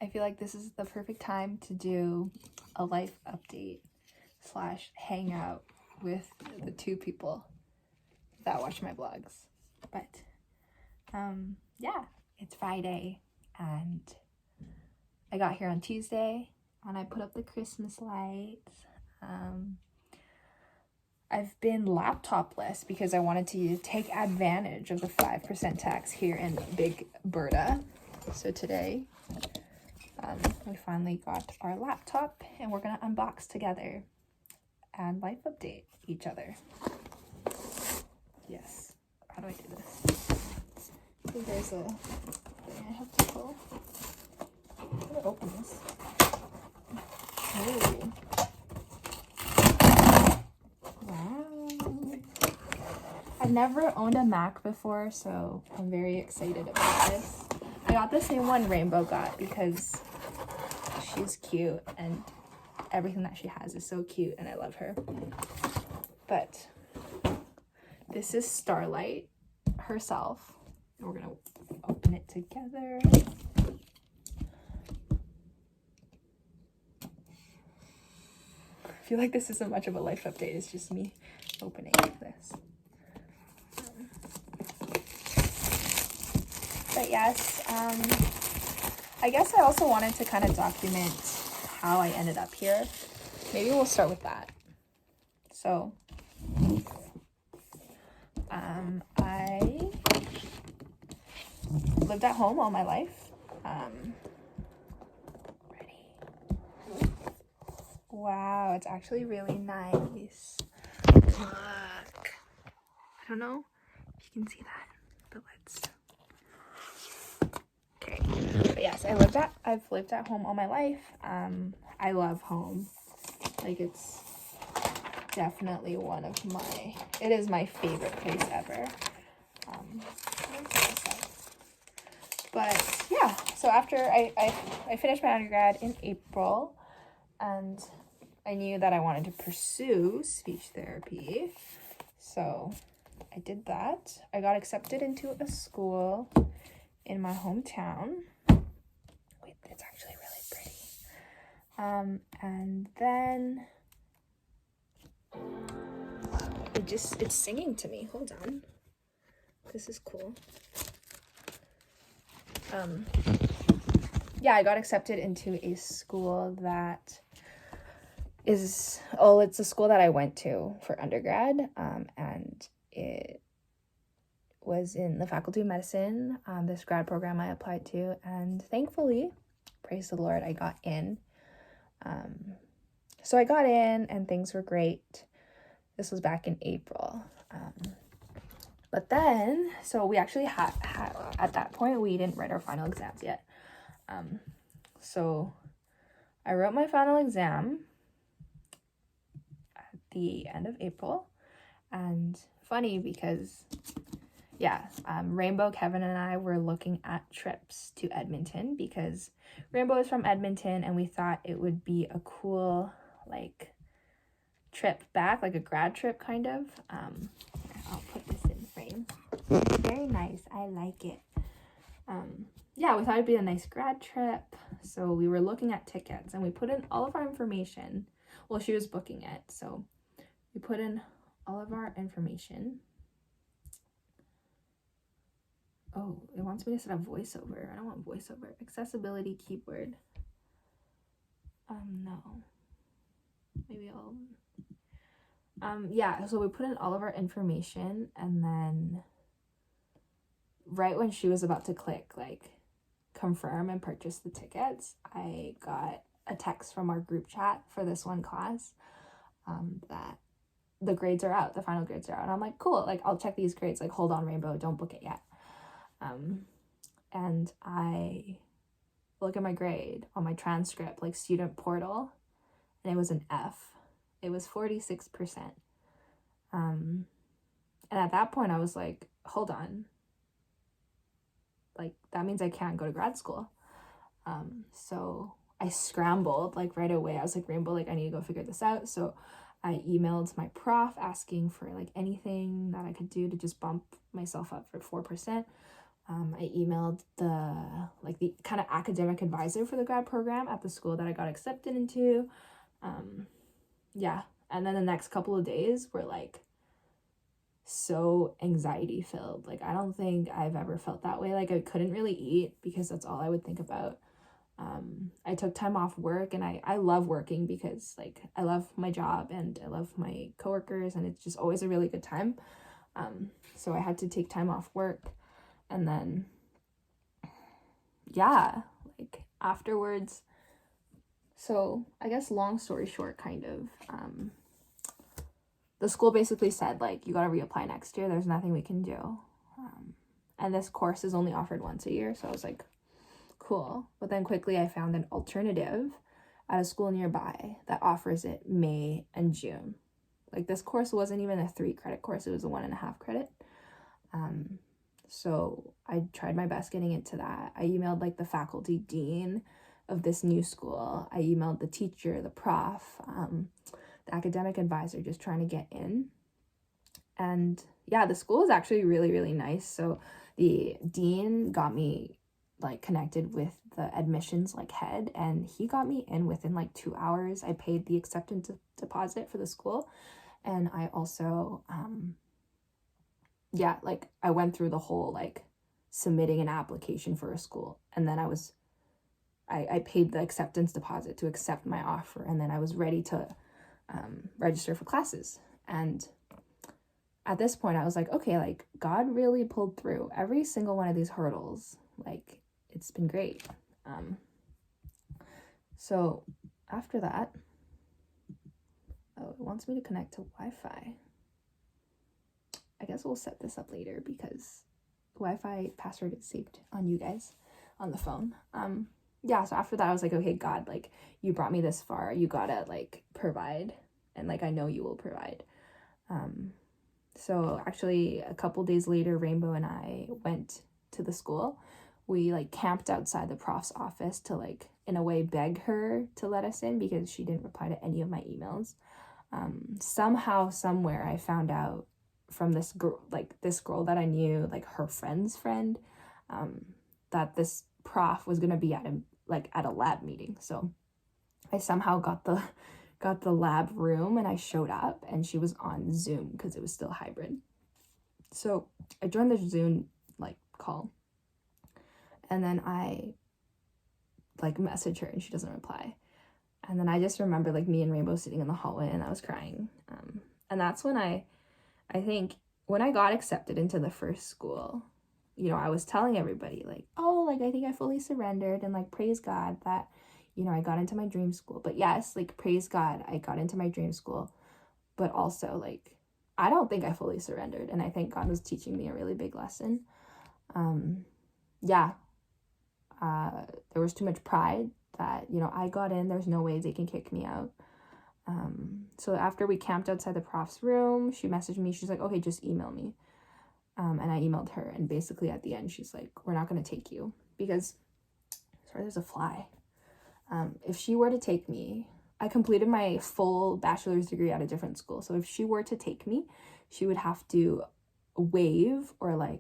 I feel like this is the perfect time to do a life update / hang out with the two people that watch my vlogs. But yeah, it's Friday and I got here on Tuesday and I put up the Christmas lights. I've been laptopless because I wanted to take advantage of the 5% tax here in Big Berta. So today we finally got our laptop and we're gonna unbox together and life update each other. Yes. How do I do this? I think there's a thing I have to pull. How do I open this? Oh. Wow. I've never owned a Mac before, so I'm very excited about this. I got the same one Rainbow got because she's cute and everything that she has is so cute and I love her. But this is Starlight herself. We're gonna open it together. I feel like this isn't much of a life update, it's just me opening this. But yes, I guess I also wanted to kind of document how I ended up here. Maybe we'll start with that. So, I lived at home all my life. Ready? Wow, it's actually really nice. Look. I don't know if you can see that, but let's... Okay. But yes, I've lived at home all my life. I love home. Like, it's definitely it is my favorite place ever. But yeah, so after I finished my undergrad in April, and I knew that I wanted to pursue speech therapy, so I did that. I got accepted into a school in my hometown. Wait, it's actually really pretty. And then it's singing to me. Hold on. This is cool. Yeah, I got accepted into a school that it's a school that I went to for undergrad, and it was in the Faculty of Medicine, this grad program I applied to, and thankfully, praise the Lord, I got in. So I got in and things were great. This was back in April. But then, so we actually had at that point, we didn't write our final exams yet. So I wrote my final exam at the end of April. And funny because, yeah, Rainbow, Kevin, and I were looking at trips to Edmonton because Rainbow is from Edmonton and we thought it would be a cool, like, trip back, like a grad trip kind of. I'll put this in frame. Very nice. I like it. Yeah, we thought it'd be a nice grad trip. So we were looking at tickets and we put in all of our information. Well, she was booking it. So we put in all of our information. Oh, it wants me to set up voiceover. I don't want voiceover. Accessibility keyword. No. Maybe I'll... yeah, so we put in all of our information and then right when she was about to click, like, confirm and purchase the tickets, I got a text from our group chat for this one class that the grades are out, the final grades are out. And I'm like, cool, like, I'll check these grades, like, hold on, Rainbow, don't book it yet. And I look at my grade on my transcript, like, student portal, and it was an F. It was 46%. And at that point, I was like, hold on. Like, that means I can't go to grad school. So I scrambled, like, right away. I was like, Rainbow, like, I need to go figure this out. So I emailed my prof asking for, like, anything that I could do to just bump myself up for 4%. I emailed the kind of academic advisor for the grad program at the school that I got accepted into. Yeah. And then the next couple of days were like so anxiety filled. Like, I don't think I've ever felt that way. Like, I couldn't really eat because that's all I would think about. I took time off work, and I love working because like I love my job and I love my coworkers, and it's just always a really good time. So I had to take time off work, and then yeah, like afterwards. So I guess long story short, kind of, the school basically said like, you got to reapply next year. There's nothing we can do. And this course is only offered once a year. So I was like, cool. But then quickly I found an alternative at a school nearby that offers it May and June. Like, this course wasn't even a 3 credit course. It was a 1.5 credit. So I tried my best getting into that. I emailed like the faculty dean of this new school. I emailed the teacher, the prof, the academic advisor, just trying to get in. And yeah, the school is actually really, really nice. So the dean got me like connected with the admissions like head, and he got me in within like 2 hours. I paid the acceptance deposit for the school, and I also yeah, like I went through the whole like submitting an application for a school, and then I paid the acceptance deposit to accept my offer, and then I was ready to register for classes. And at this point I was like, okay, like God really pulled through every single one of these hurdles. Like, it's been great. So after that, oh, it wants me to connect to Wi-Fi. I guess we'll set this up later because Wi-Fi password is saved on you guys on the phone. Yeah, so after that I was like, okay, God, like you brought me this far, you gotta like provide, and like I know you will provide. So actually a couple days later, Rainbow and I went to the school. We like camped outside the prof's office to like in a way beg her to let us in because she didn't reply to any of my emails. Somehow, somewhere I found out from this girl that I knew, like her friend's friend, that this prof was gonna be at a lab meeting. So I somehow got the lab room, and I showed up, and she was on Zoom because it was still hybrid. So I joined the Zoom like call, and then I like message her, and she doesn't reply. And then I just remember like me and Rainbow sitting in the hallway, and I was crying. And that's when I think when I got accepted into the first school, you know, I was telling everybody like, oh, like I think I fully surrendered, and like praise God that, you know, I got into my dream school. But yes, like praise God, I got into my dream school. But also like, I don't think I fully surrendered, and I think God was teaching me a really big lesson. Yeah, there was too much pride that, you know, I got in, there's no way they can kick me out. So after we camped outside the prof's room, she messaged me. She's like, okay, just email me. And I emailed her, and basically at the end, she's like, we're not going to take you because, sorry, there's a fly. If she were to take me, I completed my full bachelor's degree at a different school. So if she were to take me, she would have to waive or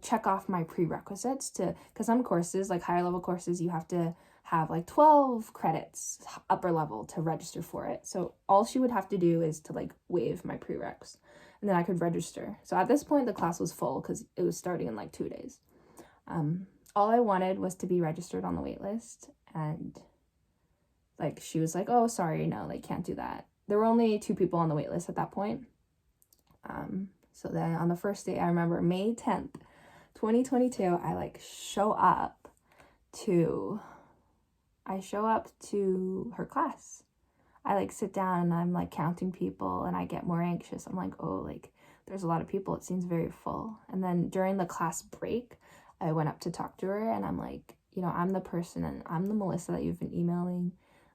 check off my prerequisites because some courses, like higher level courses, you have to have like 12 credits upper level to register for it. So all she would have to do is to like waive my prereqs, and then I could register. So at this point the class was full because it was starting in like 2 days. All I wanted was to be registered on the wait list, and like she was like, oh, sorry, no, like can't do that. There were only 2 people on the wait list at that point. So then on the first day, I remember May 10th, 2022, I like show up to her class. I like sit down and I'm like counting people, and I get more anxious. I'm like, oh, like there's a lot of people. It seems very full. And then during the class break, I went up to talk to her, and I'm like, you know, I'm the person, and I'm the Melissa that you've been emailing.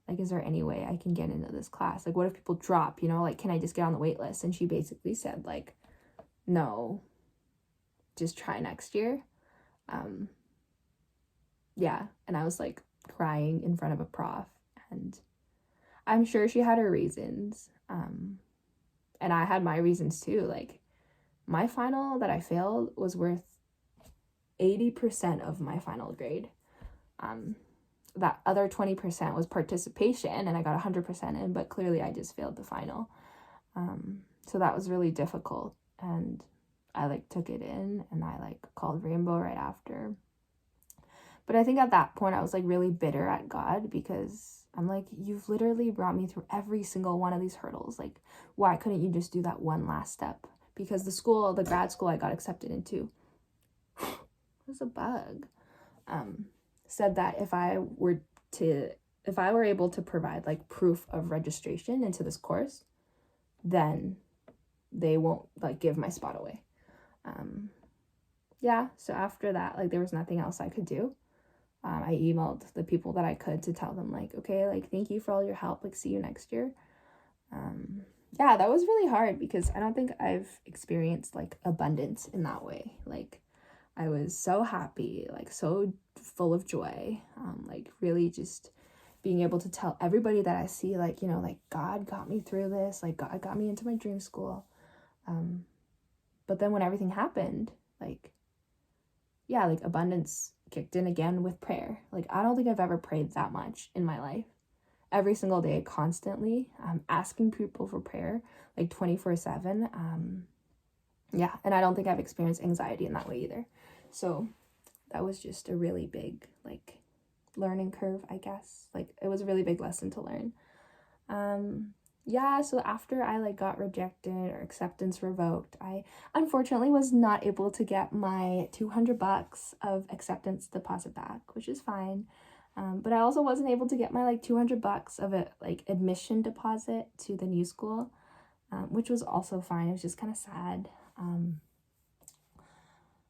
Like, is there any way I can get into this class? Like, what if people drop, you know, like, can I just get on the wait list? And she basically said like, no, just try next year. Yeah. And I was like crying in front of a prof, and I'm sure she had her reasons. And I had my reasons too. Like, my final that I failed was worth 80% of my final grade. That other 20% was participation, and I got 100% in, but clearly I just failed the final. So that was really difficult, and I like took it in, and I like called Rainbow right after. But I think at that point I was like really bitter at God, because I'm like, you've literally brought me through every single one of these hurdles. Like, why couldn't you just do that one last step? Because the grad school I got accepted into was a bug. Said that if I were able to provide like proof of registration into this course, then they won't like give my spot away. So after that, like there was nothing else I could do. I emailed the people that I could to tell them like, okay, like thank you for all your help, like see you next year. That was really hard, because I don't think I've experienced like abundance in that way. Like I was so happy, like so full of joy, like really just being able to tell everybody that I see, like, you know, like God got me through this, like God got me into my dream school. But then when everything happened, like abundance kicked in again with prayer. Like I don't think I've ever prayed that much in my life. Every single day, constantly, asking people for prayer, like 24/7. And I don't think I've experienced anxiety in that way either. So that was just a really big, like, learning curve, I guess. Like, it was a really big lesson to learn. So after I, like, got rejected or acceptance revoked, I unfortunately was not able to get my $200 of acceptance deposit back, which is fine. But I also wasn't able to get my, like, $200 of it, like, admission deposit to the new school, which was also fine. It was just kind of sad.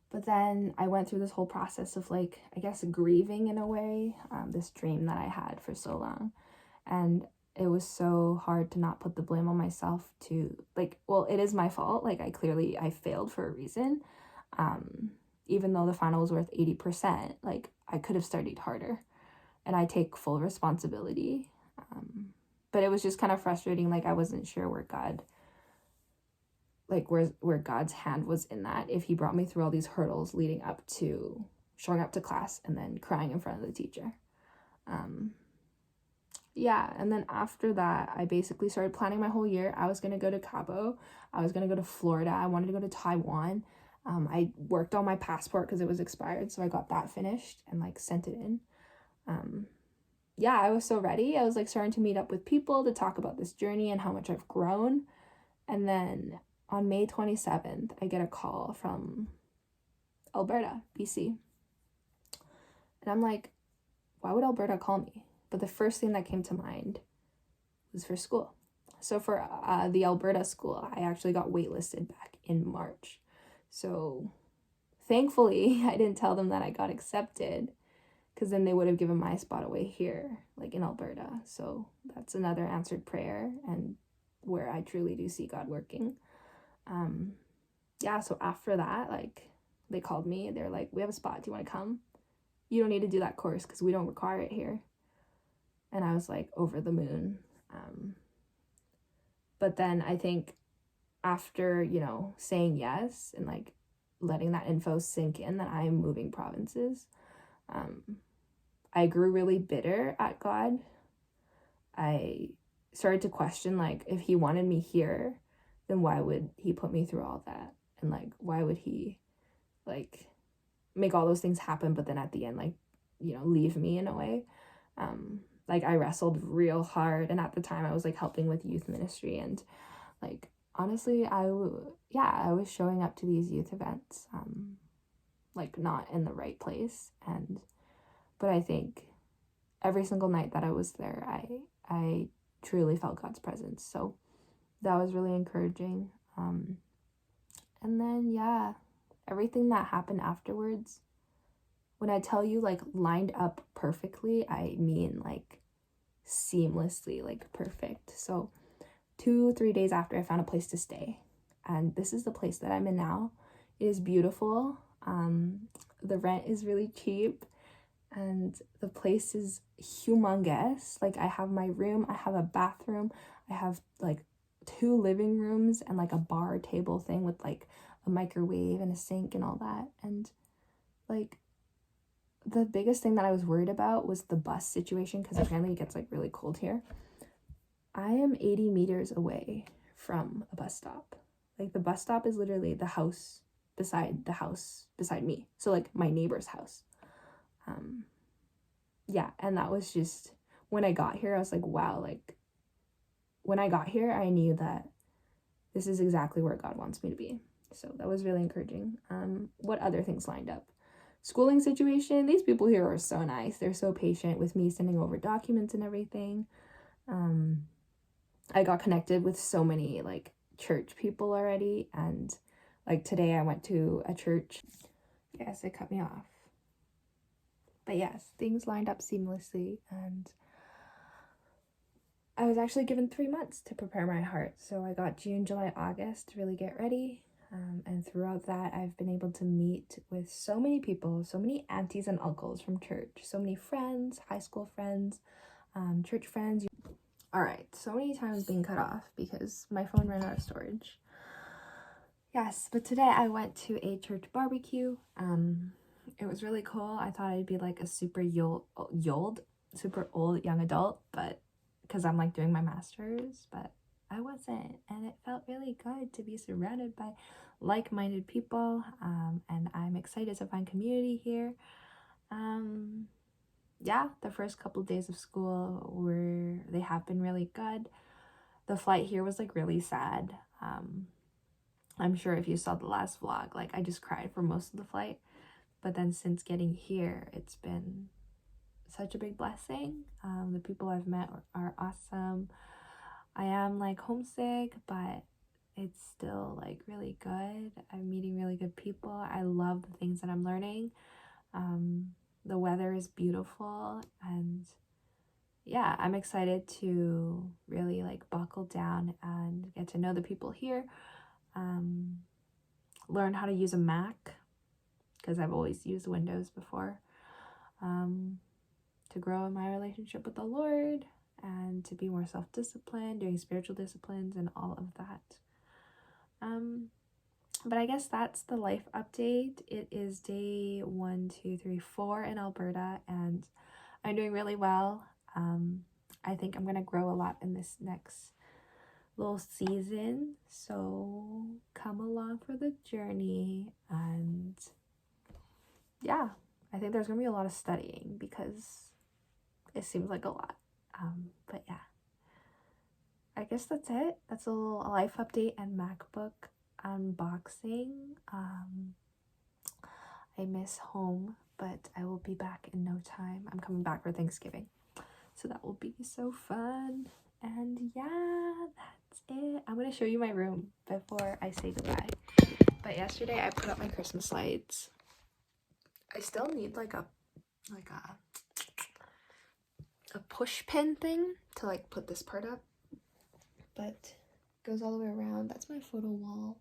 But then I went through this whole process of, like, I guess grieving in a way, this dream that I had for so long. And it was so hard to not put the blame on myself to, like, well, it is my fault. Like, I failed for a reason. Even though the final was worth 80%, like, I could have studied harder. And I take full responsibility. But it was just kind of frustrating. Like, I wasn't sure where God, like where God's hand was in that, if he brought me through all these hurdles leading up to showing up to class and then crying in front of the teacher. And then after that, I basically started planning my whole year. I was going to go to Cabo. I was going to go to Florida. I wanted to go to Taiwan. I worked on my passport because it was expired, so I got that finished and like sent it in. I was so ready. I was like starting to meet up with people to talk about this journey and how much I've grown. And then on May 27th, I get a call from Alberta, BC. And I'm like, why would Alberta call me? But the first thing that came to mind was for school. So for the Alberta school, I actually got waitlisted back in March. So thankfully, I didn't tell them that I got accepted, because then they would have given my spot away here, like in Alberta. So that's another answered prayer, and where I truly do see God working. So after that, like, they called me. They're like, we have a spot. Do you want to come? You don't need to do that course because we don't require it here. And I was like over the moon. But then I think after, saying yes and like letting that info sink in that I'm moving provinces, I grew really bitter at God. I started to question, like, if he wanted me here, then why would he put me through all that? And like, why would he like make all those things happen, but then at the end, like, leave me in a way? Like, I wrestled real hard, and at the time I was like helping with youth ministry, and like, honestly, I was showing up to these youth events, like not in the right place. But I think every single night that I was there, I truly felt God's presence. So that was really encouraging. And then, everything that happened afterwards, when I tell you like lined up perfectly, I mean like seamlessly, like perfect. So 2-3 days after, I found a place to stay, and this is the place that I'm in now. It is beautiful. The rent is really cheap, and the place is humongous. Like, I have my room, I have a bathroom, I have like 2 living rooms and like a bar table thing with like a microwave and a sink and all that. And like the biggest thing that I was worried about was the bus situation, because apparently it gets like really cold here. I am 80 meters away from a bus stop. Like the bus stop is literally the house beside me. So like my neighbor's house. Yeah, and that was just, when I got here, I was like, wow, like when I got here, I knew that this is exactly where God wants me to be. So that was really encouraging. What other things lined up? Schooling situation, these people here are so nice. They're so patient with me sending over documents and everything. I got connected with so many like church people already, and like today I went to a church. Yes, it cut me off. But yes, things lined up seamlessly, and I was actually given 3 months to prepare my heart. So I got June, July, August to really get ready. And throughout that, I've been able to meet with so many people, so many aunties and uncles from church, so many friends, high school friends, church friends. All right, so many times being cut off because my phone ran out of storage. Yes, but today I went to a church barbecue. It was really cool. I thought I'd be like a super super old young adult, but because I'm like doing my master's, but I wasn't, and it felt really good to be surrounded by like-minded people, and I'm excited to find community here. Yeah, the first couple of days of school they have been really good. The flight here was like really sad. I'm sure if you saw the last vlog, like I just cried for most of the flight, but then since getting here, it's been such a big blessing. The people I've met are awesome. I am like homesick, but it's still like really good. I'm meeting really good people. I love the things that I'm learning. The weather is beautiful, and yeah, I'm excited to really like buckle down and get to know the people here. Learn how to use a Mac, because I've always used Windows before. To grow in my relationship with the Lord, and to be more self-disciplined, doing spiritual disciplines and all of that. But I guess that's the life update. It is day 1, 2, 3, 4 in Alberta, and I'm doing really well. I think I'm gonna grow a lot in this next little season, so come along for the journey. And yeah, I think there's gonna be a lot of studying because it seems like a lot. But yeah, I guess that's it. That's a little life update and MacBook unboxing. I miss home, but I will be back in no time. I'm coming back for Thanksgiving, so that will be so fun. And yeah, that's it. I'm gonna show you my room before I say goodbye. But yesterday I put up my Christmas lights. I still need like a push pin thing to like put this part up, but it goes all the way around. That's my photo wall.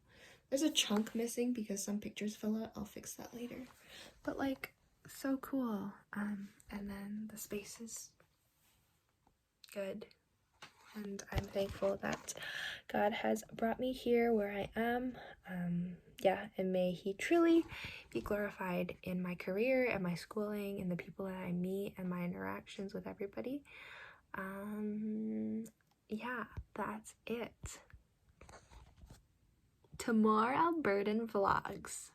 There's a chunk missing because some pictures fell out. I'll fix that later. But like, so cool. And then the space is good, and I'm thankful that God has brought me here where I am. Yeah, and may he truly be glorified in my career and my schooling and the people that I meet and my interactions with everybody. Yeah, that's it. To more Albertan vlogs.